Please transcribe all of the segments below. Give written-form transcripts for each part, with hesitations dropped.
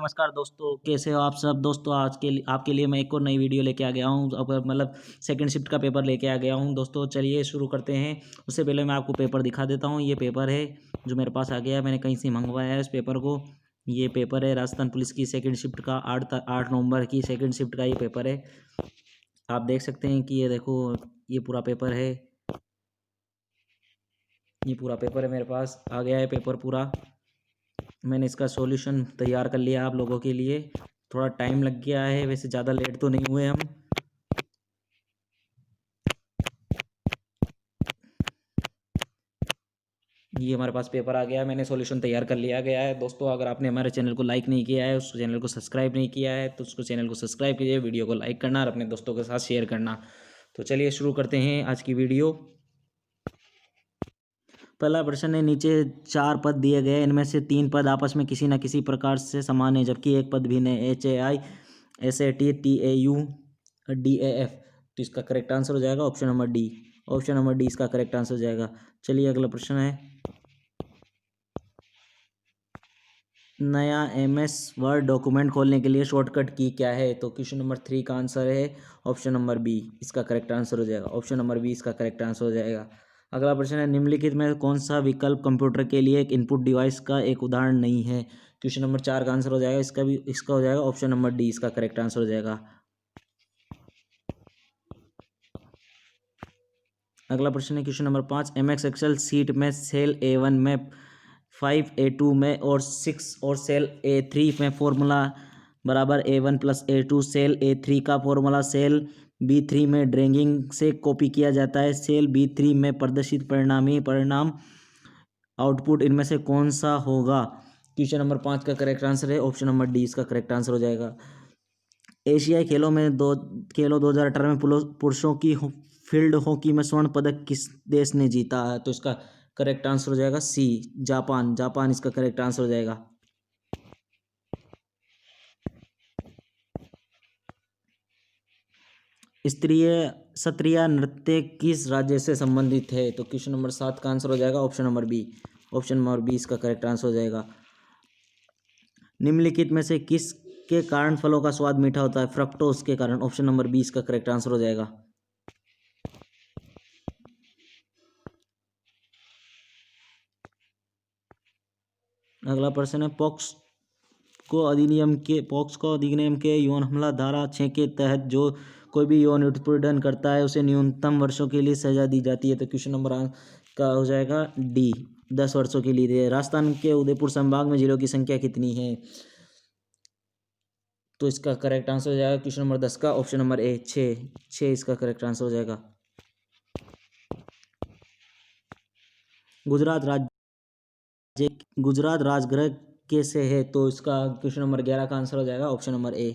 नमस्कार दोस्तों, कैसे हो आप सब दोस्तों। आज के लिए आपके लिए मैं एक और नई वीडियो लेके आ गया हूँ। अब मतलब सेकंड शिफ्ट का पेपर लेके आ गया हूँ दोस्तों। चलिए शुरू करते हैं। उससे पहले मैं आपको पेपर दिखा देता हूँ। ये पेपर है जो मेरे पास आ गया है, मैंने कहीं से मंगवाया है इस पेपर को। ये पेपर है राजस्थान पुलिस की सेकेंड शिफ्ट का 8 नवंबर की सेकेंड शिफ्ट का ये पेपर है। आप देख सकते हैं कि ये देखो, ये पूरा पेपर है। ये पूरा पेपर है, मेरे पास आ गया है पेपर पूरा। मैंने इसका सॉल्यूशन तैयार कर लिया आप लोगों के लिए। थोड़ा टाइम लग गया है, वैसे ज़्यादा लेट तो नहीं हुए हम। ये हमारे पास पेपर आ गया है, मैंने सॉल्यूशन तैयार कर लिया गया है दोस्तों। अगर आपने हमारे चैनल को लाइक नहीं किया है, उस चैनल को सब्सक्राइब नहीं किया है, तो उसको चैनल को सब्सक्राइब कीजिए, वीडियो को लाइक करना और अपने दोस्तों के साथ शेयर करना। तो चलिए शुरू करते हैं आज की वीडियो। पहला प्रश्न है, नीचे 4 पद दिए गए, इनमें से 3 पद आपस में किसी न किसी प्रकार से समान है, जबकि एक पद भिन्न है। HAI, SAT, TAU, DAF। तो इसका करेक्ट आंसर हो जाएगा option number D. Option number D इसका करेक्ट आंसर हो जाएगा। चलिए अगला प्रश्न है, नया MS वर्ड डॉक्यूमेंट खोलने के लिए शॉर्टकट की क्या है। तो क्वेश्चन नंबर 3 का आंसर है ऑप्शन नंबर बी, इसका करेक्ट आंसर हो जाएगा। ऑप्शन नंबर बी इसका करेक्ट आंसर हो जाएगा। अगला प्रश्न है, निम्नलिखित में कौन सा विकल्प कंप्यूटर के लिए एक इनपुट डिवाइस का एक उदाहरण नहीं है। क्वेश्चन नंबर 4 का आंसर हो जाएगा, इसका हो जाएगा ऑप्शन नंबर डी, इसका करेक्ट आंसर हो जाएगा। अगला प्रश्न है question number 5, MS Excel sheet में सेल A1 में 5, A2 में और 6 और सेल A3 में फॉर्मूला बराबर A1 plus A2। Cell A3 का फॉर्मूला सेल B3 में ड्रैगिंग से कॉपी किया जाता है। सेल B3 में प्रदर्शित परिणाम आउटपुट इनमें से कौन सा होगा। क्वेश्चन नंबर 5 का करेक्ट आंसर है ऑप्शन नंबर डी, इसका करेक्ट आंसर हो जाएगा। एशियाई खेलों 2018 में पुरुषों की फील्ड हॉकी में स्वर्ण पदक किस देश ने जीता है। तो इसका करेक्ट आंसर हो जाएगा सी, जापान। जापान इसका करेक्ट आंसर हो जाएगा। स्त्रीय सत्रिया नृत्य किस राज्य से संबंधित है। तो क्वेश्चन नंबर 7 का आंसर हो जाएगा option number B. Option number B इसका करेक्ट आंसर हो जाएगा। निम्नलिखित में से किस के कारण फलों का स्वाद मीठा होता है। फ्रक्टोज के कारण। ऑप्शन नंबर बी इसका करेक्ट आंसर हो जाएगा। अगला प्रश्न है, पॉक्स को अधिनियम के यौन हमला धारा 6 के तहत जो कोई भी यौन उत्पीड़न करता है उसे न्यूनतम वर्षों के लिए सजा दी जाती है। तो क्वेश्चन नंबर का हो जाएगा डी, 10 वर्षों के लिए। राजस्थान के उदयपुर संभाग में जिलों की संख्या कितनी है। तो इसका करेक्ट आंसर हो जाएगा क्वेश्चन नंबर 10 का ऑप्शन नंबर ए, 6 इसका करेक्ट आंसर हो जाएगा। गुजरात राज्य गुजरात राजगृह कैसे है। तो इसका क्वेश्चन नंबर 11 का आंसर हो जाएगा option number A.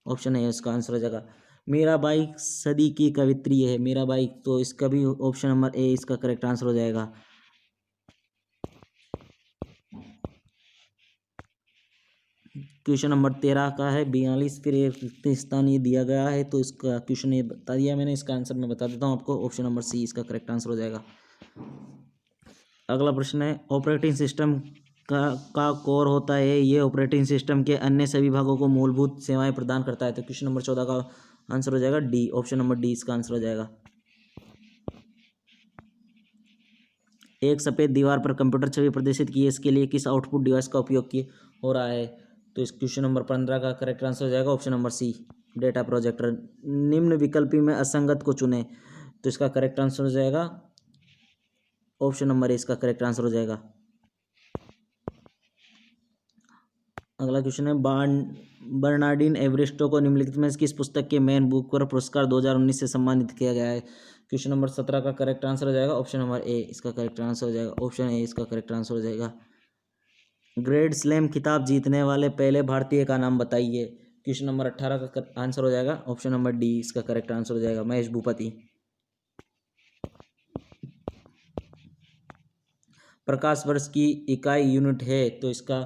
Option A इसका आंसर हो जाएगा। मीराबाई सदी की कवित्री है, मीराबाई। तो इसका भी ऑप्शन नंबर ए इसका करेक्ट आंसर हो जाएगा। क्वेश्चन नंबर 13 का है, 42 फिर एक स्थान ये दिया गया है। तो इसका क्वेश्चन ये बता दिया मैंने, इसका आंसर मैं बता देता हूँ आपको। ऑप्शन नंबर सी इसका करेक्ट आंसर हो जाएगा। अगला प्रश्न है, ऑपरेटिंग सिस्टम का कोर होता है, ये ऑपरेटिंग सिस्टम के अन्य सभी भागों को मूलभूत सेवाएं प्रदान करता है। तो क्वेश्चन नंबर 14 का आंसर हो जाएगा डी, ऑप्शन नंबर डी इसका आंसर हो जाएगा। एक सफ़ेद दीवार पर कंप्यूटर छवि प्रदर्शित की है, इसके लिए किस आउटपुट डिवाइस का उपयोग हो रहा है। तो इस क्वेश्चन नंबर 15 का करेक्ट आंसर हो जाएगा option number C, data projector. निम्न विकल्पी में असंगत को चुने। तो इसका करेक्ट आंसर हो जाएगा ऑप्शन नंबर ए, इसका करेक्ट आंसर हो जाएगा। अगला क्वेश्चन है, बर्नार्डिन एवरेस्टो को निम्नलिखित में किस पुस्तक के मैन बुकर पुरस्कार 2019 से सम्मानित किया गया है। क्वेश्चन नंबर 17 का करेक्ट आंसर हो जाएगा ऑप्शन नंबर ए, इसका करेक्ट आंसर हो जाएगा। ऑप्शन ए इसका करेक्ट आंसर हो जाएगा। ग्रैंड स्लैम खिताब जीतने वाले पहले भारतीय का नाम बताइए। क्वेश्चन नंबर 18 का आंसर हो जाएगा ऑप्शन नंबर डी, इसका करेक्ट आंसर हो जाएगा, महेश भूपति। प्रकाश वर्ष की इकाई यूनिट है, तो इसका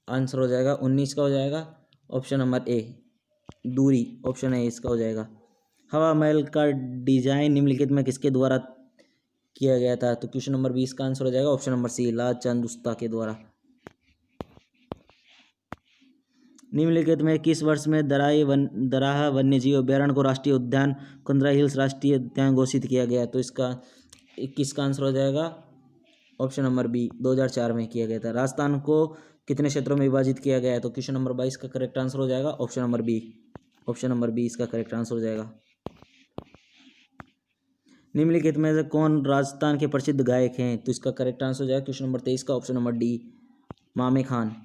आंसर हो जाएगा 19 का हो जाएगा ऑप्शन नंबर ए, दूरी। ऑप्शन ए इसका हो जाएगा। हवा महल का डिजाइन निम्नलिखित में किसके द्वारा किया गया था। तो क्वेश्चन नंबर 20 का आंसर हो जाएगा ऑप्शन नंबर सी, लाल चंद उस्ता के द्वारा। निम्नलिखित में किस वर्ष में दराहा वन्यजीव अभ्यारण्य को राष्ट्रीय उद्यान कुंदरा हिल्स राष्ट्रीय उद्यान घोषित किया गया? तो इसका 21 का आंसर हो जाएगा ऑप्शन नंबर बी, 2004 में किया गया था। राजस्थान को कितने क्षेत्रों में विभाजित किया गया है? तो क्वेश्चन नंबर 22 का करेक्ट आंसर हो जाएगा option number B. Option number B इसका करेक्ट आंसर हो जाएगा। निम्नलिखित में से कौन राजस्थान के प्रसिद्ध गायक हैं? तो इसका करेक्ट आंसर हो जाएगा क्वेश्चन नंबर 23 का ऑप्शन नंबर डी, मामे खान।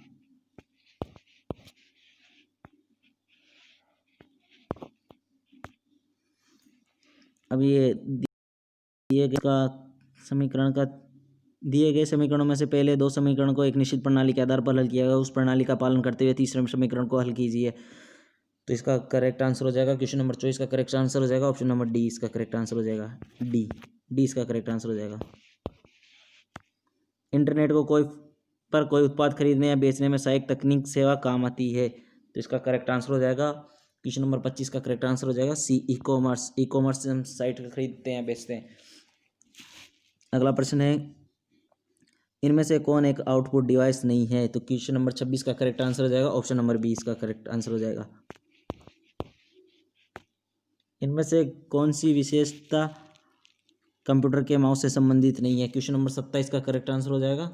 अब ये दिए गए समीकरणों में से पहले दो समीकरण को एक निश्चित प्रणाली के आधार पर हल किया गया, उस प्रणाली का पालन करते हुए तीसरे समीकरण को हल कीजिए। तो इसका करेक्ट आंसर हो जाएगा क्वेश्चन नंबर 24 का करेक्ट आंसर हो जाएगा ऑप्शन नंबर डी, इसका करेक्ट आंसर हो जाएगा डी इसका करेक्ट आंसर हो जाएगा। इंटरनेट को कोई उत्पाद खरीदने या बेचने में सहायक तकनीक सेवा काम आती है। तो इसका करेक्ट आंसर हो जाएगा क्वेश्चन नंबर 25 का करेक्ट आंसर हो जाएगा सी, ई कॉमर्स से हम साइट खरीदते हैं बेचते हैं। अगला प्रश्न है, इनमें से कौन एक आउटपुट डिवाइस नहीं है? तो क्वेश्चन नंबर 26 का करेक्ट आंसर हो जाएगा ऑप्शन नंबर बी, इसका करेक्ट आंसर हो जाएगा। इनमें से कौन सी विशेषता कंप्यूटर के माउस से संबंधित नहीं है? क्वेश्चन नंबर 27 का करेक्ट आंसर हो जाएगा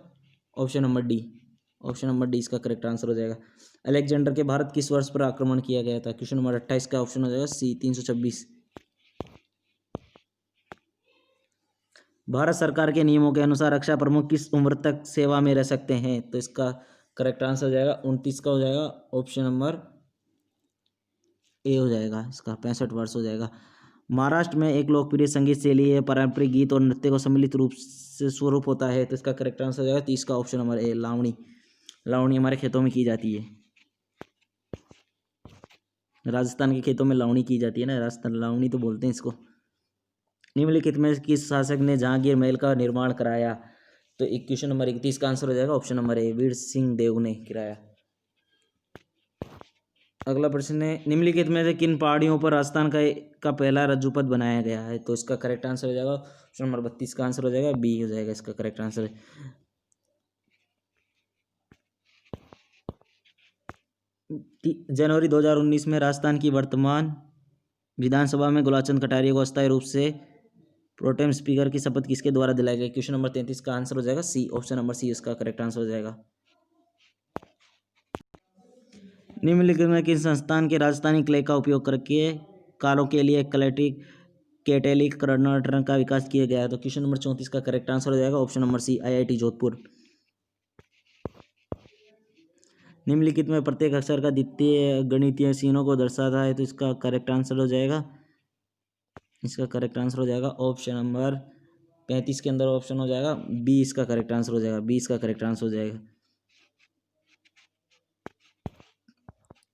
ऑप्शन नंबर डी, इसका करेक्ट आंसर हो जाएगा। अलेक्जेंडर के भारत किस वर्ष पर आक्रमण किया गया था? क्वेश्चन नंबर 28 का ऑप्शन हो जाएगा सी, 326। भारत सरकार के नियमों के अनुसार रक्षा प्रमुख किस उम्र तक सेवा में रह सकते हैं? तो इसका करेक्ट आंसर हो जाएगा 29 का हो जाएगा ऑप्शन नंबर ए हो जाएगा, इसका 65 वर्ष हो जाएगा। महाराष्ट्र में एक लोकप्रिय संगीत शैली है, पारंपरिक गीत और नृत्य को सम्मिलित रूप से स्वरूप होता है। तो इसका करेक्ट आंसर हो जाएगा 30 का ऑप्शन नंबर ए, लावणी हमारे खेतों में की जाती है। राजस्थान के खेतों में लावणी की जाती है ना, राजस्थान लावणी तो बोलते हैं इसको। निम्नलिखित में किस शासक ने जहांगीर महल का निर्माण कराया? तो क्वेश्चन नंबर 31 का आंसर हो जाएगा ऑप्शन नंबर ए, वीर सिंह देव ने कराया। अगला प्रश्न है, निम्नलिखित में से किन पहाड़ियों पर राजस्थान का पहला रज्जुपथ बनाया गया है? तो इसका करेक्ट आंसर हो जाएगा ऑप्शन नंबर 32 का आंसर हो जाएगा बी हो जाएगा, इसका करेक्ट आंसर। जनवरी 2019 में राजस्थान की वर्तमान विधानसभा में गुलाबचंद कटारिया को अस्थायी रूप से प्रोटेम स्पीकर की शपथ किसके द्वारा दिलाई गई? क्वेश्चन नंबर 33 का आंसर हो जाएगा सी, ऑप्शन नंबर सी इसका करेक्ट आंसर हो जाएगा। निम्नलिखित में किस संस्थान के राजस्थानी क्ले का उपयोग करके कारों के लिए कैटेलिक कन्वर्टर का विकास किया गया है? तो क्वेश्चन नंबर 34 का करेक्ट आंसर हो जाएगा option number C, IIT Jodhpur. निम्नलिखित में प्रत्येक अक्षर का द्वितीय गणितीय चिन्हों को दर्शाता है। तो इसका करेक्ट आंसर हो जाएगा, इसका करेक्ट आंसर हो जाएगा ऑप्शन नंबर 35 के अंदर ऑप्शन हो जाएगा बी, इसका करेक्ट आंसर हो जाएगा बी, इसका करेक्ट आंसर हो जाएगा।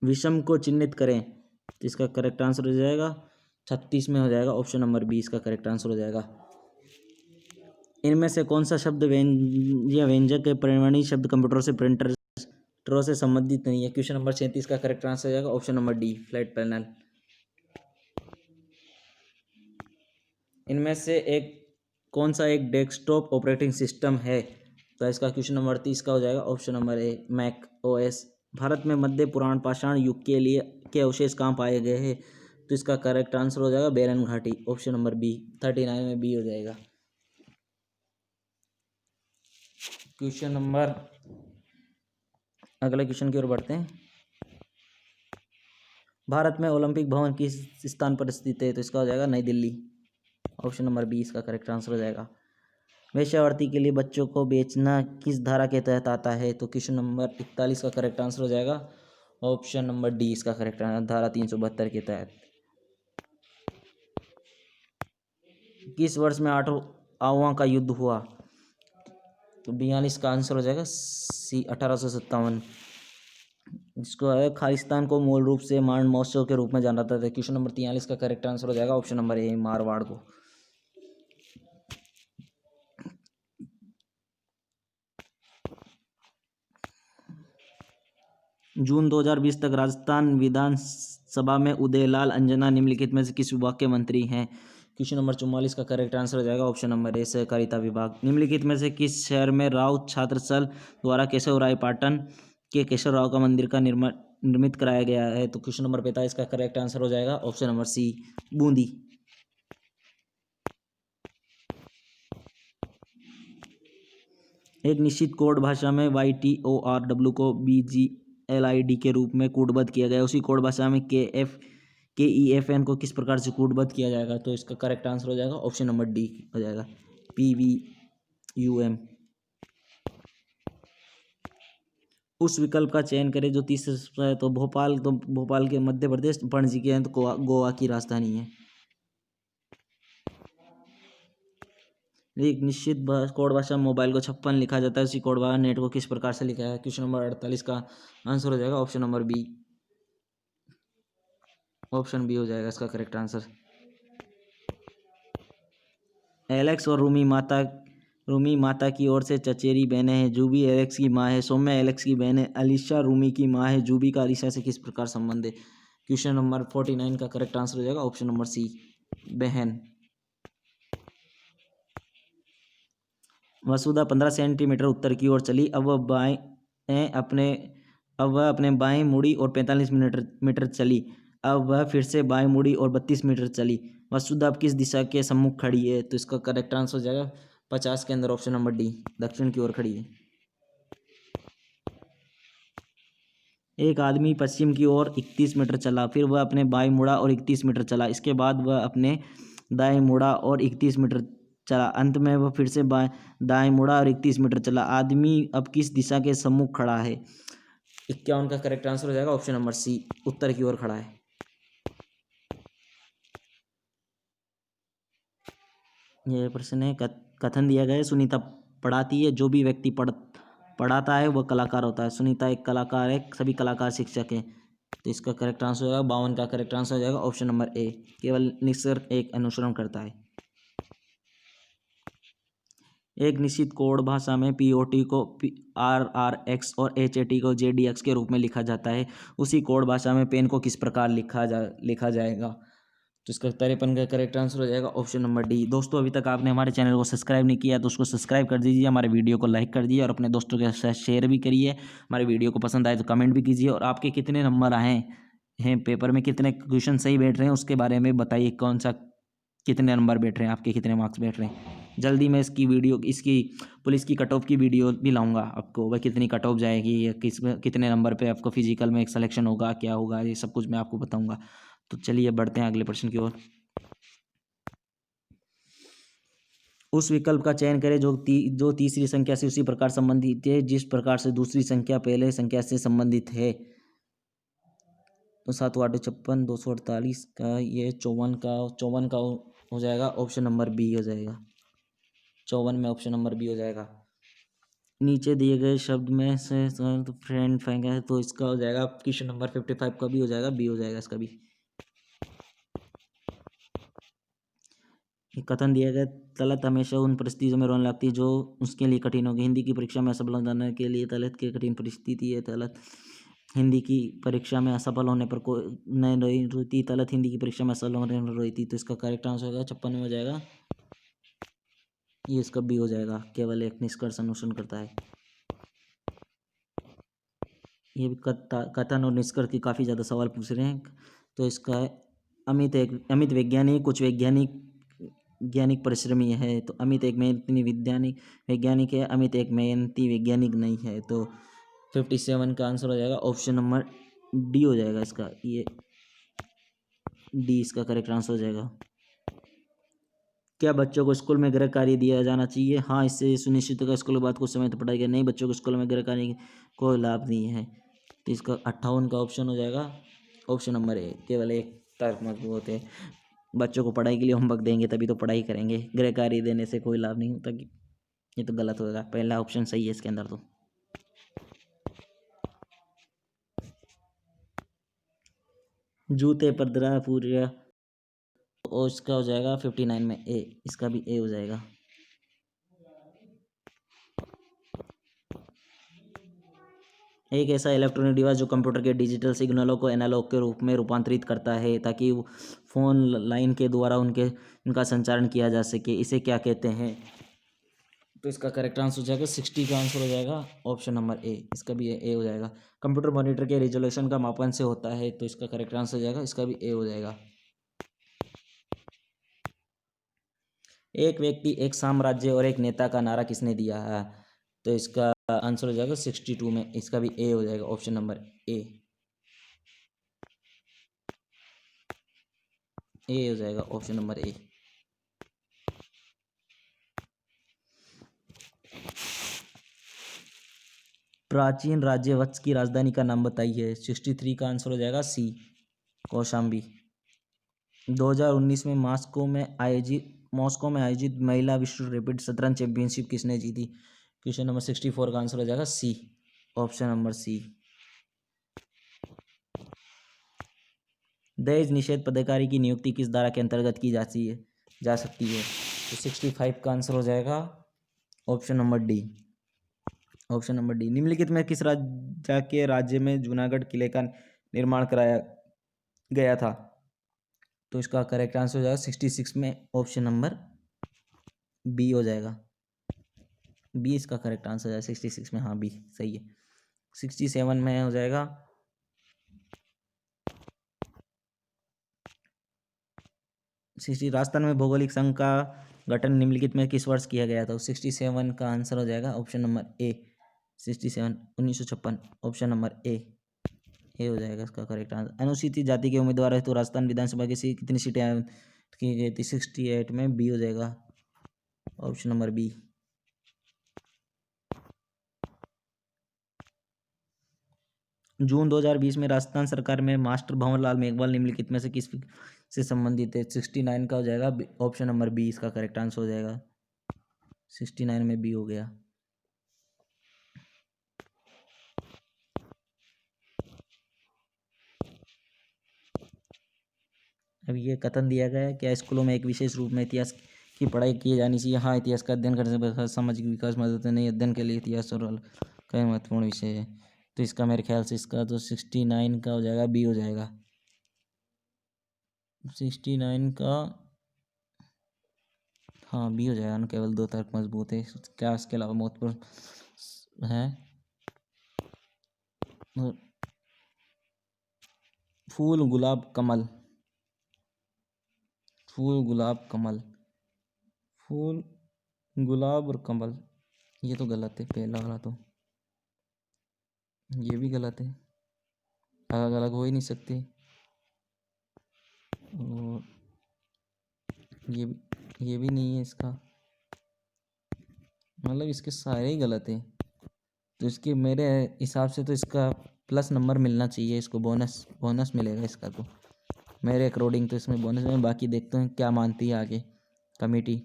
विषम को चिन्हित करें, तो इसका करेक्ट आंसर हो जाएगा 36 में हो जाएगा ऑप्शन नंबर बी, इसका करेक्ट आंसर हो जाएगा। इनमें से कौन सा शब्द व्यंजक के परिवर्णी शब्द कंप्यूटर से प्रिंटरों से संबंधित नहीं है? क्वेश्चन नंबर 37 का करेक्ट आंसर हो जाएगा option number D, flat panel. इनमें से कौन सा एक डेस्कटॉप ऑपरेटिंग सिस्टम है? तो इसका क्वेश्चन नंबर 30 का हो जाएगा option number A, Mac OS। Bharat में मध्य पुराण पाषाण युग के अवशेष कहाँ पाए गए हैं? तो इसका करेक्ट आंसर हो जाएगा बेरन घाटी, ऑप्शन नंबर बी, 39 में बी हो जाएगा। क्वेश्चन नंबर अगले क्वेश्चन की ओर बढ़ते हैं। भारत में ओलंपिक भवन किस स्थान पर स्थित है? तो इसका हो जाएगा नई दिल्ली, ऑप्शन नंबर बी, इसका करेक्ट आंसर हो जाएगा। वेश्यावृत्ति के लिए बच्चों को बेचना किस धारा के तहत आता है? तो क्वेश्चन नंबर 41 का करेक्ट आंसर हो जाएगा ऑप्शन नंबर डी, इसका करेक्ट आंसर, धारा 372 के तहत। किस वर्ष में आठवां का युद्ध हुआ? तो 42 का आंसर हो जाएगा सी, 1857। इसको है खालिस्तान को मूल रूप से मांड महोत्सव के रूप में जाना जाता था। क्वेश्चन नंबर 43 का करेक्ट आंसर हो जाएगा ऑप्शन नंबर ए, मारवाड़ को। जून 2020 तक राजस्थान विधानसभा में उदयलाल अंजना निम्नलिखित में से किस विभाग के मंत्री हैं? क्वेश्चन नंबर 44 का करेक्ट आंसर हो जाएगा ऑप्शन नंबर ए, सहकारिता विभाग। निम्नलिखित में से किस शहर में राउत छात्र संघ द्वारा केशव राय पाटन के केशव राव का मंदिर का निर्मित कराया गया है? तो क्वेश्चन नंबर 45 का करेक्ट आंसर हो जाएगा ऑप्शन नंबर सी, बूंदी। एक निश्चित कोड भाषा में YTORW को BGLID के रूप में कोडबद्ध किया गया, उसी कोड भाषा में KEFN को किस प्रकार से कोडबद्ध किया जाएगा? तो इसका करेक्ट आंसर हो जाएगा ऑप्शन नंबर डी हो जाएगा, PVUM। उस विकल्प का चयन करें जो 30 है। तो भोपाल के मध्य प्रदेश, पणजी के तो गोवा की राजधानी है। एक निश्चित कोड भाषा मोबाइल को 56 लिखा जाता है, उसी कोड भाषा नेट को किस प्रकार से लिखा है? क्वेश्चन नंबर 48 का आंसर हो जाएगा option number B, option B हो जाएगा इसका करेक्ट आंसर। एलेक्स और रूमी माता की ओर से चचेरी बहनें हैं। जूबी एलेक्स की माँ है, सौम्या एलेक्स की बहन है, अलीशा रूमी की माँ है। जूबी का अलीशा से किस प्रकार संबंध है? क्वेश्चन नंबर 49 का करेक्ट आंसर हो जाएगा ऑप्शन नंबर सी, बहन। वसुधा 15 सेंटीमीटर उत्तर की ओर चली, अब वह अपने बाएं मुड़ी और 45 मीटर चली। अब वह फिर से बाएं मुड़ी और 32 मीटर चली। वसुधा अब किस दिशा के सम्मुख खड़ी है? तो इसका करेक्ट आंसर हो जाएगा 50 के अंदर ऑप्शन नंबर डी, दक्षिण की ओर खड़ी है। एक आदमी पश्चिम की ओर 31 मीटर चला, फिर वह अपने बाएं मुड़ा और 31 मीटर चला। इसके बाद वह अपने दाएं मुड़ा और 31 मीटर चला। अंत में वह फिर से दाएं मुड़ा और 31 मीटर चला। आदमी अब किस दिशा के सम्मुख खड़ा है? 51 का करेक्ट आंसर हो जाएगा ऑप्शन नंबर सी, उत्तर की ओर खड़ा है। यह प्रश्न है, कथन दिया गया है सुनीता पढ़ाती है, जो भी व्यक्ति पढ़ाता है वह कलाकार होता है। सुनीता एक कलाकार है, सभी कलाकार शिक्षक हैं। तो इसका करेक्ट आंसर हो जाएगा 52 का करेक्ट आंसर हो जाएगा ऑप्शन नंबर ए, केवल निसर्ग एक अनुसरण करता है। एक निश्चित कोड भाषा में POT को RRX और HAT को JDX के रूप में लिखा जाता है, उसी कोड भाषा में पेन को किस प्रकार लिखा जाएगा? तो इसका 53 का करेक्ट आंसर हो जाएगा ऑप्शन नंबर डी। दोस्तों, अभी तक आपने हमारे चैनल को सब्सक्राइब नहीं किया तो उसको सब्सक्राइब कर दीजिए, हमारे वीडियो को लाइक कर दीजिए और अपने दोस्तों के साथ शेयर भी करिए। हमारे वीडियो को पसंद आए तो कमेंट भी कीजिए, और आपके कितने नंबर आए हैं पेपर में, कितने क्वेश्चन सही बैठ रहे हैं उसके बारे में बताइए। कितने नंबर बैठ रहे हैं आपके, कितने मार्क्स बैठ रहे हैं। जल्दी मैं इसकी पुलिस की कट ऑफ की वीडियो भी लाऊंगा आपको, वह कितनी कट ऑफ जाएगी या कितने नंबर पे आपको फिजिकल में एक सिलेक्शन होगा, क्या होगा, ये सब कुछ मैं आपको बताऊंगा। तो चलिए बढ़ते हैं अगले प्रश्न की ओर। उस विकल्प का चयन करें जो तीसरी संख्या से उसी प्रकार संबंधित है जिस प्रकार से दूसरी संख्या पहले संख्या से संबंधित है। तो 7 8 56 248 का ये 54 का हो जाएगा ऑप्शन नंबर बी हो जाएगा, 54 में ऑप्शन नंबर बी हो जाएगा। नीचे दिए गए शब्द में से फ्रेंड फेंका है, तो इसका हो जाएगा क्वेश्चन नंबर 55 का भी हो जाएगा, बी हो जाएगा इसका भी। कथन दिया गया, तलत हमेशा उन परिस्थितियों में रोने लगती है जो उसके लिए कठिन होगी। हिंदी की परीक्षा में असफल होने के लिए तलत की कठिन परिस्थिति है। तलत हिंदी की परीक्षा में असफल होने पर कोई नहीं रोती, तलत हिंदी की परीक्षा में असफल होने पर रोती। तो इसका करेक्ट आंसर होगा 56 में हो जाएगा, ये इसका बी हो जाएगा, केवल एक निष्कर्ष अनुसरण करता है। ये भी कथन और निष्कर्ष की काफ़ी ज़्यादा सवाल पूछ रहे हैं। तो इसका है अमित वैज्ञानिक, कुछ वैज्ञानिक परिश्रमी है। तो अमित एक मेहनती वैज्ञानिक है, अमित एक मेहनती वैज्ञानिक नहीं है। तो 57 का आंसर हो जाएगा ऑप्शन नंबर डी हो जाएगा इसका, ये डी इसका करेक्ट आंसर हो जाएगा। क्या बच्चों को स्कूल में गृह कार्य दिया जाना चाहिए? हाँ, इससे सुनिश्चित होगा स्कूल के बाद कुछ समय तो पढ़ाई नहीं, बच्चों को स्कूल में गृह कार्य कोई लाभ नहीं है। तो इसका 58 का ऑप्शन हो जाएगा ऑप्शन नंबर ए, केवल एक तर्क मजबूत है। बच्चों को पढ़ाई के लिए होमवर्क देंगे तभी तो पढ़ाई करेंगे, गृह कार्य देने से कोई लाभ नहीं होता। ये तो गलत होगा, पहला ऑप्शन सही है इसके अंदर। तो जूते पर दरार पूरा, और इसका हो जाएगा 59 में ए, इसका भी ए हो जाएगा। एक ऐसा इलेक्ट्रॉनिक डिवाइस जो कंप्यूटर के डिजिटल सिग्नलों को एनालॉग के रूप में रूपांतरित करता है ताकि फोन लाइन के द्वारा उनका संचारण किया जा सके, इसे क्या कहते हैं? तो इसका करेक्ट आंसर हो जाएगा 60 का आंसर हो जाएगा ऑप्शन नंबर ए। इसका भी ए हो जाएगा। कंप्यूटर मॉनिटर के रेजोल्यूशन का मापन से होता है, तो इसका करेक्ट आंसर हो जाएगा, इसका भी ए हो जाएगा। एक व्यक्ति, एक साम्राज्य और एक नेता का नारा किसने दिया है? तो इसका आंसर हो जाएगा 62 में, इसका भी ए हो जाएगा ऑप्शन नंबर ए। ए हो जाएगा ऑप्शन नंबर ए। प्राचीन राज्य वत्स की राजधानी का नाम बताइए। 63 का आंसर हो जाएगा सी, कौशाम्बी। 2019 में मॉस्को में आयोजित महिला विश्व रैपिड शतरंज चैंपियनशिप किसने जीती? क्वेश्चन नंबर 64 का आंसर हो जाएगा सी, ऑप्शन नंबर सी। दहेज निषेध पदाधिकारी की नियुक्ति किस धारा के अंतर्गत की जा सकती है? तो 65 का आंसर हो जाएगा option number D, option number D. निम्नलिखित में किस राज्य में जूनागढ़ किले का निर्माण कराया गया था? तो इसका करेक्ट आंसर हो जाएगा 66 में, ऑप्शन नंबर बी हो जाएगा। बी इसका करेक्ट आंसर हो जाएगा 66 में, हाँ बी सही है। 67 में हो जाएगा राजस्थान में भौगोलिक संघ का गठन निम्नलिखित में किस वर्ष किया गया था? 67 का आंसर हो जाएगा ऑप्शन नंबर ए, 67 1956, ऑप्शन नंबर ए हो जाएगा इसका करेक्ट आंसर। अनुसूचित जाति के उम्मीदवार है तो राजस्थान विधानसभा की कितनी सीटें की गई थी? 68 में, बी हो जाएगा ऑप्शन नंबर बी। जून 2020 में राजस्थान सरकार में मास्टर भंवरलाल मेघवाल निम्नलिखित में से किस से संबंधित है? 69 का हो जाएगा ऑप्शन नंबर बी, इसका करेक्ट आंसर हो जाएगा। 69 में बी हो गया। अब ये कथन दिया गया है, क्या स्कूलों में एक विशेष रूप में इतिहास की पढ़ाई की जानी चाहिए? हाँ, इतिहास का अध्ययन करने से सामाजिक विकास मदद नहीं, अध्ययन के लिए इतिहास और कई महत्वपूर्ण विषय है। तो इसका मेरे ख्याल से इसका तो 69 का हो जाएगा, बी हो जाएगा। 69 का हाँ बी हो जाएगा ना, केवल 2 तर्क मजबूत है, क्या इसके अलावा महत्वपूर्ण है? फूल गुलाब कमल, फूल गुलाब कमल, फूल गुलाब और कमल, ये तो गलत है पहला वाला, तो ये भी गलत है, अलग अलग हो ही नहीं सकते। और ये भी नहीं है इसका, मतलब इसके सारे ही गलत है। तो इसके मेरे हिसाब से तो इसका प्लस नंबर मिलना चाहिए, इसको बोनस मिलेगा इसका, तो मेरे अकॉर्डिंग तो इसमें बोनस में। बाकी देखते हैं क्या मानती है आगे कमेटी,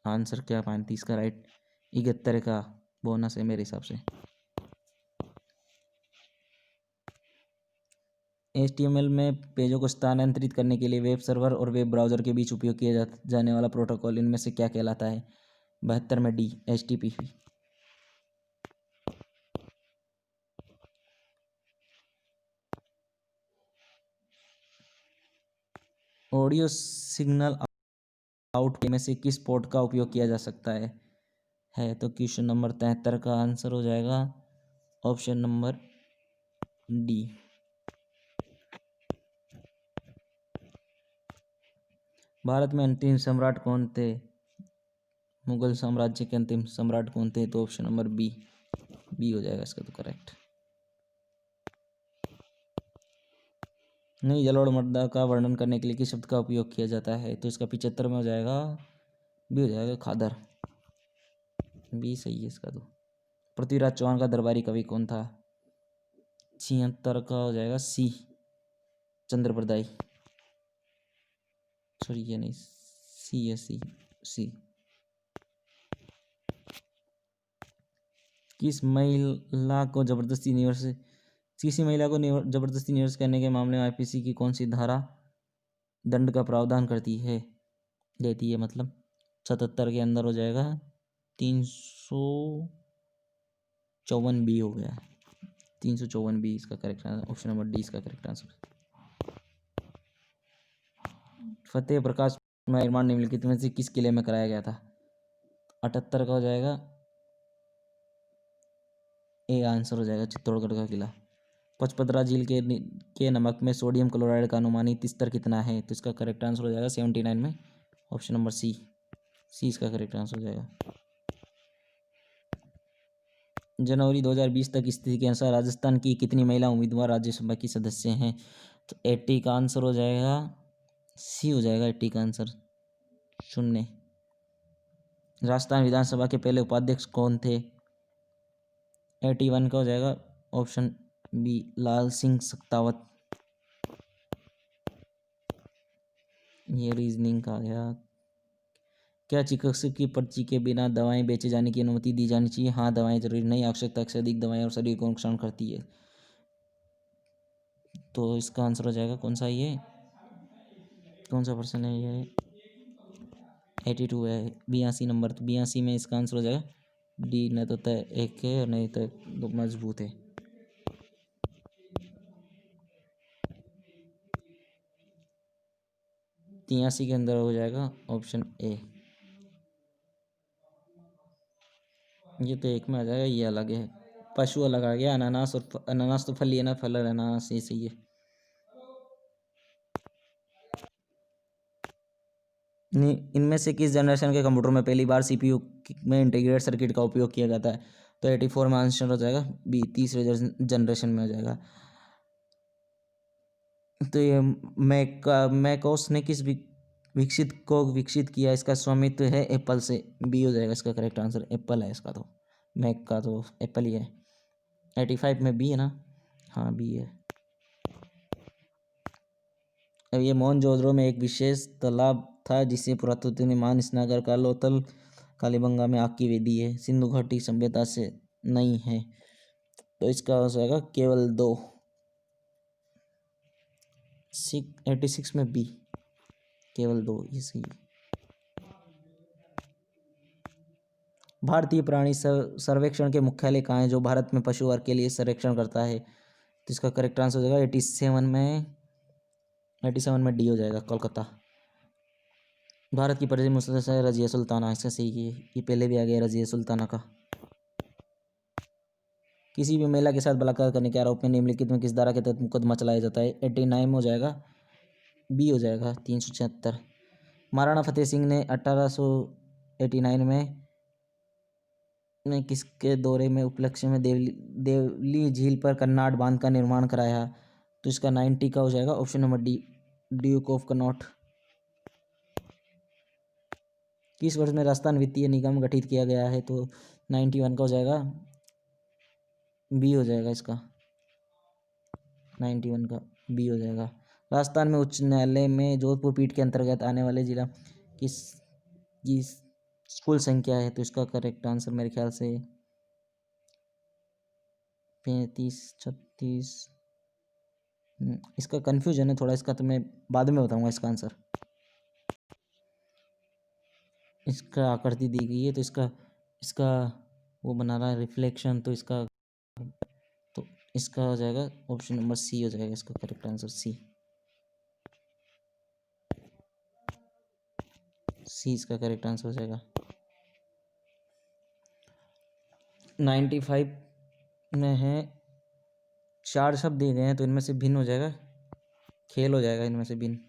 आंसर क्या मानती है इसका। राइट 71 का बोनस है मेरे हिसाब से। HTML में पेजों को स्थानांतरित करने के लिए वेब सर्वर और वेब ब्राउज़र के बीच उपयोग किया जाने वाला प्रोटोकॉल इनमें से क्या कहलाता है? 72 में D, HTTP। Audio signal out में से किस पोर्ट का उपयोग किया जा सकता है? तो क्वेश्चन नंबर 73 का आंसर हो जाएगा ऑप्शन नंबर डी। भारत में अंतिम सम्राट कौन थे? मुगल साम्राज्य के अंतिम सम्राट कौन थे? तो ऑप्शन नंबर बी हो जाएगा इसका तो करेक्ट। नहीं, जलोढ़ मृदा का वर्णन करने के लिए किस शब्द का उपयोग किया जाता है? तो इसका 75 में हो जाएगा, बी हो जाएगा खादर, बी सही है इसका। तो पृथ्वीराज चौहान का दरबारी कवि कौन था? 76 का हो जाएगा सी, चंद्रप्रदाई, सॉरी ये नहीं, सी है, सी। किसी महिला को जबरदस्ती निवर्स करने के मामले में IPC की कौन सी धारा दंड का प्रावधान देती है? मतलब 77 के अंदर हो जाएगा 354 बी हो गया, 354 बी इसका correct answer, option number D इसका करेक्ट आंसर। फतेह प्रकाश निर्माण निम्नलिखित में से किस किले में कराया गया था? 78 का हो जाएगा ए आंसर हो जाएगा, चित्तौड़गढ़ का किला। पचपदरा झील के नमक में सोडियम क्लोराइड का अनुमानित स्तर कितना है? तो इसका करेक्ट आंसर हो जाएगा 79 में, ऑप्शन नंबर सी। सी इसका करेक्ट आंसर हो जाएगा। जनवरी 2020 तक स्थिति के अनुसार राजस्थान की कितनी महिला उम्मीदवार राज्यसभा की सदस्य हैं? तो 80 का आंसर हो जाएगा सी हो जाएगा, 80 का आंसर 0। राजस्थान विधानसभा के पहले उपाध्यक्ष कौन थे? 81 का हो जाएगा, ऑप्शन बी लाल सिंह सत्तावत। ये रीजनिंग का गया। क्या चिकित्सक की पर्ची के बिना दवाएं बेचे जाने की अनुमति दी जानी चाहिए? हाँ, दवाएं जरूरी नहीं, आवश्यकता से अधिक दवाएं और शरीर को नुकसान करती है। तो इसका आंसर हो जाएगा कौन सा, ये कौन सा पर्सन है ये? 82 है, 82 नंबर। तो 82 में इसका आंसर हो जाएगा डी। न तो तय एक है और नहीं तो दो मजबूत है। 83 के अंदर हो जाएगा ऑप्शन ए। ये तो एक में आ जाएगा, ये अलग है, पशु अलग आ गया। अनानास और अनानास तो फल ही है ना, फल और अनानास ये सही है। इनमें से किस जनरेशन के कंप्यूटर में पहली बार सीपीयू में इंटीग्रेटेड सर्किट का उपयोग किया जाता है? तो 84 में आंसर हो जाएगा बी, तीसरे जनरेशन में हो जाएगा। तो ये मैकोस ने किस विकसित किया? इसका स्वामित्व है एप्पल से, बी हो जाएगा इसका करेक्ट आंसर, एप्पल है इसका। तो मैक का तो एप्पल ही है। 85 में बी है ना, हाँ बी है। अब ये मोहनजोदड़ो में एक विशेष तालाब था जिसे पुरातत्व में मानसनगर का लोथल कालीबंगा में आग की वेदी है, सिंधु घाटी सभ्यता से नहीं है। तो इसका हो जाएगा केवल 2, 86 में बी, केवल 2 ये सही है। भारतीय प्राणी सर्वेक्षण के मुख्यालय कहाँ है जो भारत में पशु वर्ग के लिए सर्वेक्षण करता है? तो इसका करेक्ट आंसर हो जाएगा 87 में डी हो जाएगा, कोलकाता। भारत की प्रसिद्ध मुसलसल है रजिया सुल्ताना, इसका सही है, ये पहले भी आ गया रजिया सुल्ताना का। किसी भी महिला के साथ बलात्कार करने के आरोप में निम्नलिखित में किस धारा के तहत मुकदमा चलाया जाता है? 89 में हो जाएगा, बी हो जाएगा 376। महाराणा फतेह सिंह ने 1889 में किसके दौरे में उपलक्ष्य में देवली झील पर कन्नाड बांध का निर्माण कराया? तो इसका 90 का हो जाएगा, option number D, Duke of Connaught. किस वर्ष में राजस्थान वित्तीय निगम गठित किया गया है? तो 91 का हो जाएगा, बी हो जाएगा इसका, 91 का बी हो जाएगा। राजस्थान में उच्च न्यायालय में जोधपुर पीठ के अंतर्गत आने वाले जिला किस की कुल संख्या है? तो इसका करेक्ट आंसर मेरे ख्याल से 35, 36। इसका कन्फ्यूजन है थोड़ा, इसका तो मैं बाद में बताऊंगा इसका आंसर। इसका आकृति दी गई है तो इसका इसका वो बना रहा है रिफ्लेक्शन, तो इसका हो जाएगा ऑप्शन नंबर सी हो जाएगा इसका करेक्ट आंसर, सी। सी इसका करेक्ट आंसर हो जाएगा। 95 में है, 4 शब्द दिए गए हैं तो इनमें से भिन्न हो जाएगा, खेल हो जाएगा इनमें से भिन्न,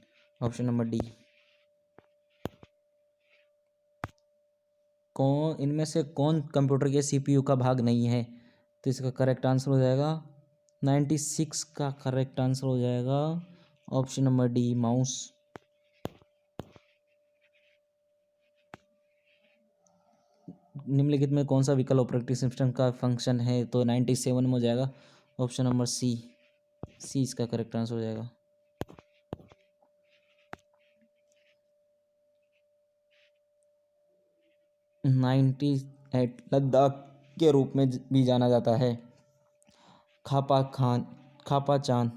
ऑप्शन नंबर डी। इनमें से कौन कंप्यूटर के सीपीयू का भाग नहीं है? तो इसका करेक्ट आंसर हो जाएगा 96 का करेक्ट आंसर हो जाएगा, ऑप्शन नंबर डी, माउस। निम्नलिखित में कौन सा विकल्प ऑपरेटिंग सिस्टम का फंक्शन है? तो 97 में हो जाएगा, ऑप्शन नंबर सी, सी इसका करेक्ट आंसर हो जाएगा। नाइन्टी एट लद्दाख के रूप में भी जाना जाता है, खापा चांद,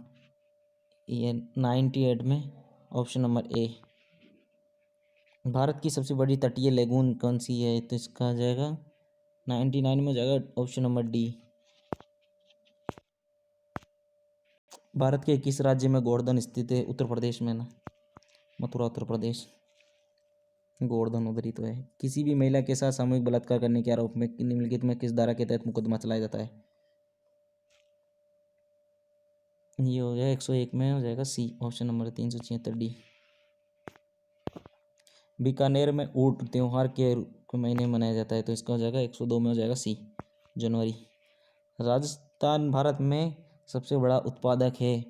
ये 98 में, ऑप्शन नंबर ए। भारत की सबसे बड़ी तटीय लेगून कौन सी है? तो इसका आ जाएगा 99 में हो जाएगा, ऑप्शन नंबर डी। भारत के किस राज्य में गोवर्धन स्थित है? उत्तर प्रदेश में ना, मथुरा उत्तर प्रदेश। गोवर्धन उधरी तो है। किसी भी महिला के साथ सामूहिक बलात्कार करने के आरोप में निम्नलिखित में किस धारा के तहत मुकदमा चलाया जाता है? ये हो गया 101 में हो जाएगा सी, ऑप्शन नंबर 376 डी। बीकानेर में ऊंट त्योहार के महीने में मनाया जाता है, तो इसका हो जाएगा 102 में हो जाएगा सी, जनवरी। राजस्थान भारत में सबसे बड़ा उत्पादक है,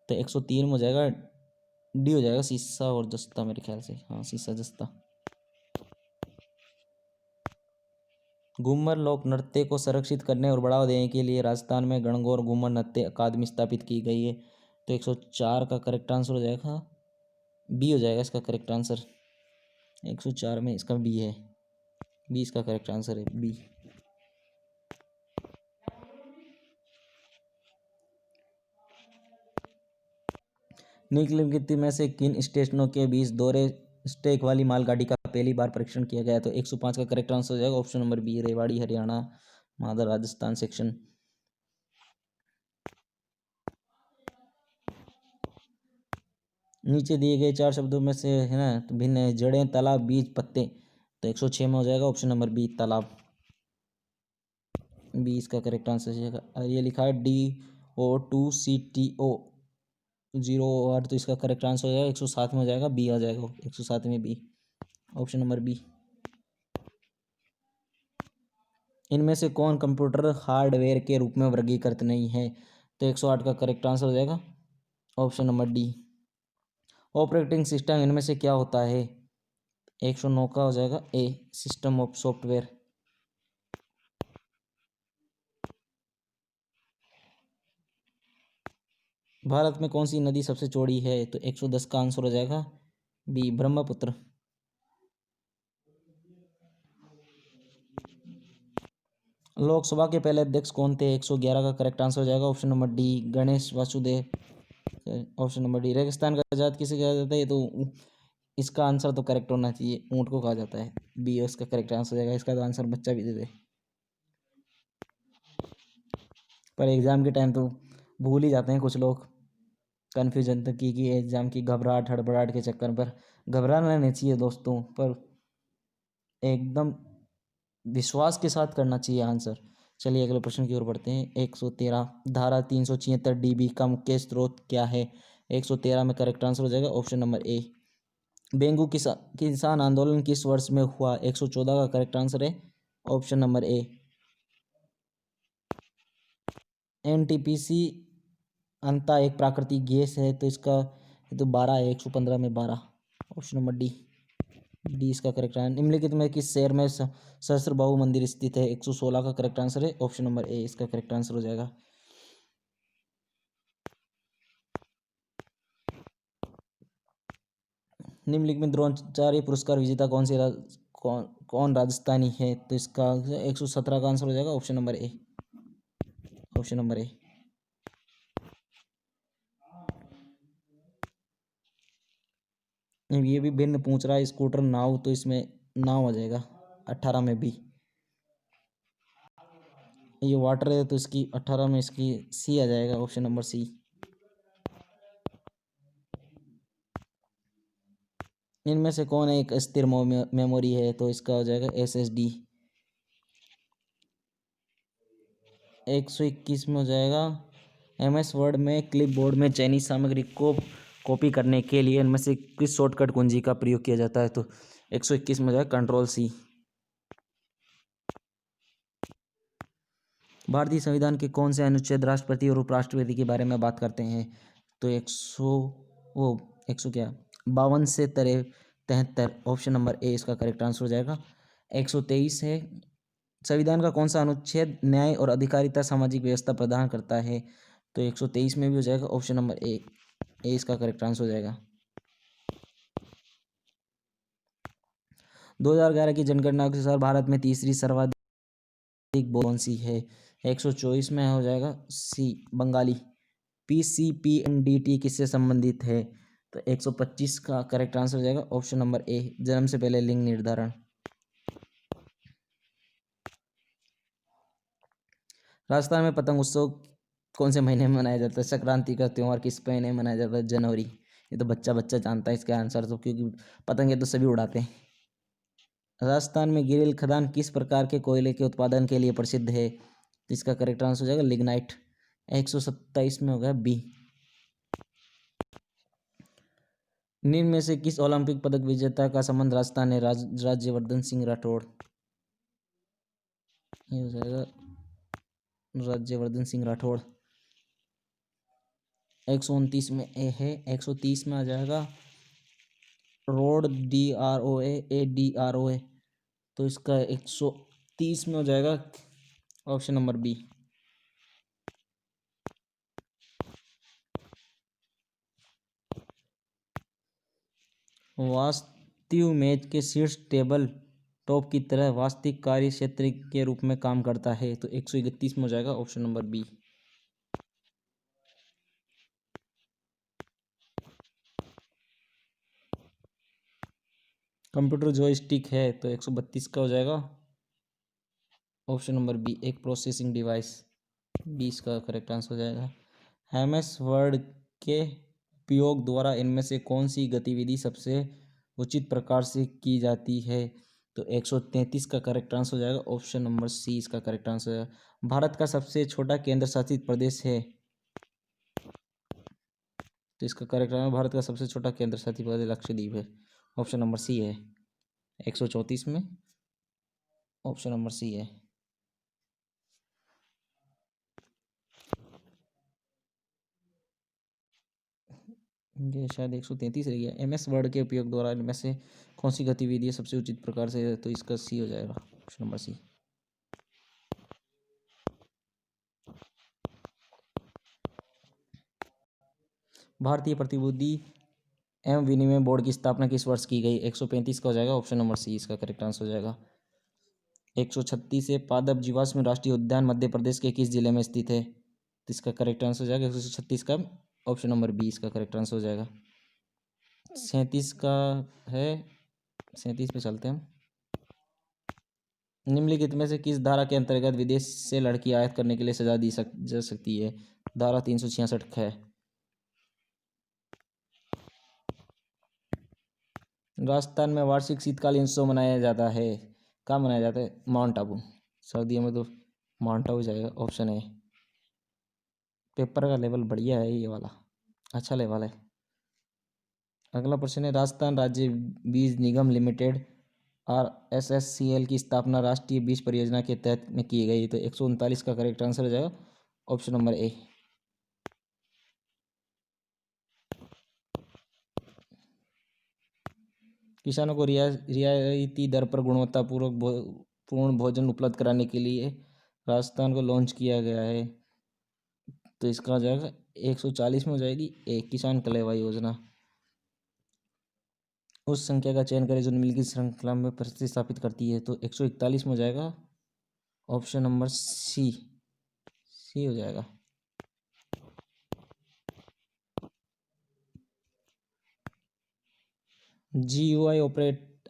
तो 103 में हो जाएगा डी, हो जाएगा सीसा और जस्ता, मेरे ख्याल से हाँ सीसा जस्ता। घूमर लोक नृत्य को संरक्षित करने और बढ़ावा देने के लिए राजस्थान में गणगौर घूमर नृत्य अकादमी स्थापित की गई है, तो 104 का करेक्ट आंसर हो जाएगा बी, हो जाएगा इसका करेक्ट आंसर। 104 में इसका बी है, बी इसका करेक्ट आंसर है, बी। निम्नलिखित में से किन स्टेशनों के बीच दोहरे स्टैक वाली मालगाड़ी का पहली बार परीक्षण किया गया? तो 105 का करेक्ट आंसर हो जाएगा option number B, Rewari Haryana मादर राजस्थान सेक्शन। नीचे दिए गए चार शब्दों में से है ना तो भिन्न है, जड़ें, तालाब, बीज, पत्ते, तो 106 में हो जाएगा ऑप्शन नंबर बी, तालाब, बी इसका करेक्ट आंसर हो जाएगा। ये लिखा है DO2CTO 0 तो इसका करेक्ट आंसर हो जाएगा 107 में हो जाएगा बी, आ जाएगा 107 में बी, ऑप्शन नंबर बी। इनमें से कौन कंप्यूटर हार्डवेयर के रूप में वर्गीकृत नहीं है? तो 108 का करेक्ट आंसर हो जाएगा option number D. Operating system इनमें से क्या होता है? 109 का हो जाएगा ए, सिस्टम ऑफ सॉफ्टवेयर। भारत में कौन सी नदी सबसे चौड़ी है? तो 110 का आंसर हो जाएगा बी, ब्रह्मपुत्र। लोकसभा के पहले अध्यक्ष कौन थे? 111 का करेक्ट आंसर हो जाएगा option number D, Ganesh Vasudev, option number D. रेगिस्तान का आजाद किसे कहा जाता है? तो इसका आंसर तो करेक्ट होना चाहिए, ऊँट को कहा जाता है, बी इसका करेक्ट आंसर हो जाएगा। इसका तो आंसर बच्चा भी दे दे, पर एग्जाम के टाइम तो भूल ही जाते हैं कुछ लोग, कन्फ्यूजन तक की एग्जाम की घबराहट हड़बड़ाहट के चक्कर पर। घबराना नहीं चाहिए दोस्तों, पर एकदम विश्वास के साथ करना चाहिए आंसर। चलिए अगले प्रश्न की ओर बढ़ते हैं। 113 धारा 376 DB का मुख्य स्रोत क्या है? 113 में करेक्ट आंसर हो जाएगा ऑप्शन नंबर ए, बेंगू किसान आंदोलन किस वर्ष में हुआ? 114 का करेक्ट आंसर है ऑप्शन नंबर ए, NTPC अंता एक प्राकृतिक गैस है, तो इसका तो 12 है, 115 में 12, ऑप्शन नंबर डी, डी इसका करेक्ट आंसर। निम्नलिखित में किस शहर में सहस्त्रबाहु मंदिर स्थित है? 116 का करेक्ट आंसर है ऑप्शन नंबर ए, इसका करेक्ट आंसर हो जाएगा। निम्नलिखित में द्रोणाचार्य पुरस्कार विजेता कौन राजस्थानी है? तो इसका 117 का आंसर हो जाएगा ऑप्शन नंबर ए, ऑप्शन नंबर ए। ये भी भिन्न पूछ रहा है, स्कूटर नाव, तो इसमें नाव आ जाएगा 18 में बी। ये वाटर है तो इसकी 18 में इसकी सी आ जाएगा ऑप्शन नंबर सी। इनमें से कौन एक स्थिर मेमोरी है? तो इसका हो जाएगा SSD। 121 में हो जाएगा MS वर्ड में क्लिपबोर्ड में चयनित सामग्री को कॉपी करने के लिए इनमें से किस शॉर्टकट कुंजी का प्रयोग किया जाता है? तो 121 में हो जाएगा कंट्रोल C। भारतीय संविधान के कौन से अनुच्छेद राष्ट्रपति और उपराष्ट्रपति के बारे में बात करते हैं? तो 152 से 73, ऑप्शन नंबर ए इसका करेक्ट आंसर हो जाएगा। 123 है, संविधान का कौन सा अनुच्छेद न्याय और अधिकारिता सामाजिक व्यवस्था प्रदान करता है? तो 123 में भी हो जाएगा ऑप्शन नंबर ए, इसका करेक्ट आंसर हो जाएगा। 2011 की जनगणना के अनुसार भारत में तीसरी सर्वाधिक कौन सी है? 124 में हो जाएगा सी, बंगाली। PCPNDT किससे संबंधित है? तो 125 का करेक्ट आंसर हो जाएगा ऑप्शन नंबर ए, जन्म से पहले लिंग निर्धारण। राजस्थान में पतंग उत्सव कौन से महीने में मनाया जाता है? संक्रांति का त्यौहार किस महीने में मनाया जाता है? जनवरी। ये तो बच्चा बच्चा जानता है इसका आंसर तो, क्योंकि पतंगे तो सभी उड़ाते हैं। राजस्थान में गिरिल खदान किस प्रकार के कोयले के उत्पादन के लिए प्रसिद्ध है? तो इसका करेक्ट आंसर हो जाएगा लिग्नाइट। 127 में होगा बी। निम्न में से किस ओलंपिक पदक विजेता का संबंध राजस्थान है? राज्यवर्धन सिंह राठौड़। ये हो जाएगा राज्यवर्धन सिंह राठौड़। 129 में ए है। 130 में आ जाएगा रोड DROA। तो इसका 130 में हो जाएगा ऑप्शन नंबर बी। वास्तु मैच के शीर्ष टेबल टॉप की तरह वास्तविक कार्य क्षेत्र के रूप में काम करता है। तो 131 में हो जाएगा option number B. Computer joystick है तो 132 का हो जाएगा ऑप्शन नंबर बी, एक प्रोसेसिंग डिवाइस। 20 का करेक्ट आंसर हो जाएगा। MS वर्ड के उपयोग द्वारा इनमें से कौन सी गतिविधि सबसे उचित प्रकार से की जाती है? तो 133 का करेक्ट आंसर हो जाएगा ऑप्शन नंबर सी, इसका करेक्ट आंसर है। भारत का सबसे छोटा केंद्र शासित प्रदेश है? तो इसका करेक्ट आंसर भारत का सबसे छोटा केंद्र शासित प्रदेश लक्षद्वीप है। ऑप्शन नंबर सी है 134 में, ऑप्शन नंबर सी है। ये शायद 133 रह गया। MS वर्ड के उपयोग द्वारा इनमें से कौन सी गतिविधि सबसे उचित प्रकार से है? तो इसका सी हो जाएगा ऑप्शन नंबर सी। भारतीय प्रतिभूति एवं विनिमय बोर्ड की स्थापना किस वर्ष की गई? 135 का हो जाएगा ऑप्शन नंबर सी, इसका करेक्ट आंसर हो जाएगा। 136 है पादप जीवाश्म राष्ट्रीय उद्यान मध्य प्रदेश के किस जिले में स्थित है? तो इसका करेक्ट आंसर हो जाएगा 136 का ऑप्शन नंबर बी, इसका करेक्ट आंसर हो जाएगा। 37 का है, 37 पे चलते हैं। निम्नलिखित में से किस धारा के अंतर्गत विदेश से लड़की आयात करने के लिए सजा दी जा सकती है? धारा 366 है। राजस्थान में वार्षिक शीतकालीन उत्सव मनाया जाता है। कहाँ मनाया जाता है? माउंट आबू। सर्दियों में तो माउंट आबू जाएगा ऑप्शन है। पेपर का लेवल बढ़िया है, ये वाला अच्छा लेवल है। अगला प्रश्न है राजस्थान राज्य बीज निगम लिमिटेड RSSCL की स्थापना राष्ट्रीय बीज परियोजना के तहत में की गई। तो 139 का करेक्ट आंसर हो जाएगा ऑप्शन नंबर ए। किसानों को रियायती दर पर पूर्ण भोजन उपलब्ध कराने के लिए राजस्थान को लॉन्च किया गया है। तो इसका हो जाएगा 140 में हो जाएगी ए, किसान कलेवा योजना। उस संख्या का चयन करें जो निम्नलिखित श्रृंखला में प्रतिस्थापित करती है। तो 141 में हो जाएगा ऑप्शन नंबर सी, सी हो जाएगा। GUI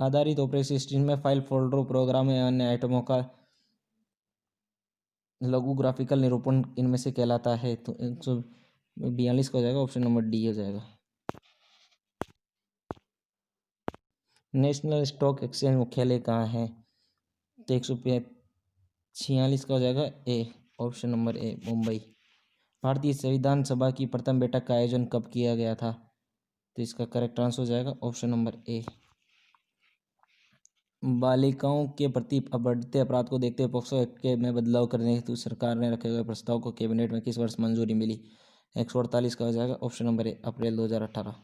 आधारित ऑपरेटिंग सिस्टम में फाइल फोल्डरों प्रोग्राम या अन्य आइटमों का लघु ग्राफिकल निरूपण इनमें से कहलाता है। तो 142 का हो जाएगा ऑप्शन नंबर डी हो जाएगा। नेशनल स्टॉक एक्सचेंज मुख्यालय कहाँ है? तो 146 का हो जाएगा ए, ऑप्शन नंबर ए, मुंबई। भारतीय संविधान सभा की प्रथम बैठक का आयोजन कब किया गया था? तो इसका करेक्ट आंसर हो जाएगा ऑप्शन नंबर ए। बालिकाओं के प्रति बढ़ते अपराध को देखते हुए पॉक्सो एक्ट में बदलाव करने हेतु सरकार ने रखे गए प्रस्ताव को कैबिनेट में किस वर्ष मंजूरी मिली? 148 का हो जाएगा ऑप्शन नंबर ए, अप्रैल 2018।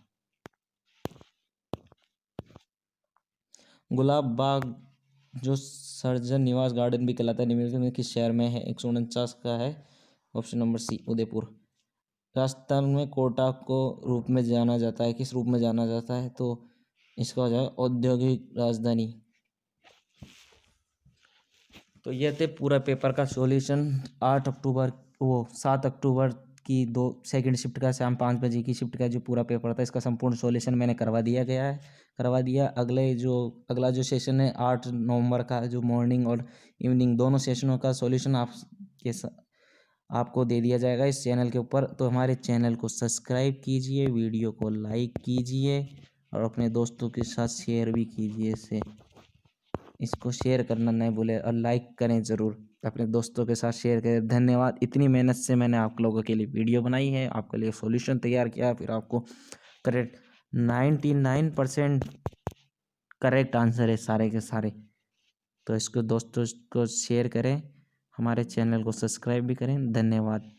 गुलाब बाग जो सर्जन निवास गार्डन भी कहलाता है निम्नलिखित में किस शहर में है? 149 का है option number C, Udaipur. Rajasthan में कोटा को रूप में जाना जाता है, किस रूप में जाना जाता है? तो इसका हो जाएगा औद्योगिक राजधानी। तो ये थे पूरा पेपर का सॉल्यूशन। 7 अक्टूबर की सेकंड शिफ्ट का शाम 5 बजे की शिफ्ट का जो पूरा पेपर था इसका संपूर्ण सॉल्यूशन मैंने करवा दिया। अगला जो सेशन है 8 नवंबर का, जो मॉर्निंग और इवनिंग दोनों सेशनों का सॉल्यूशन आपको दे दिया जाएगा इस चैनल के ऊपर। तो हमारे चैनल को सब्सक्राइब कीजिए, वीडियो को लाइक कीजिए और अपने दोस्तों के साथ शेयर भी कीजिए इसे। इसको शेयर करना नहीं भूले और लाइक करें ज़रूर, अपने दोस्तों के साथ शेयर करें। धन्यवाद। इतनी मेहनत से मैंने आप लोगों के लिए वीडियो बनाई है, आपके लिए सॉल्यूशन तैयार किया, फिर आपको करेक्ट 99% करेक्ट आंसर है सारे के सारे। तो इसको दोस्तों को शेयर करें, हमारे चैनल को सब्सक्राइब भी करें। धन्यवाद।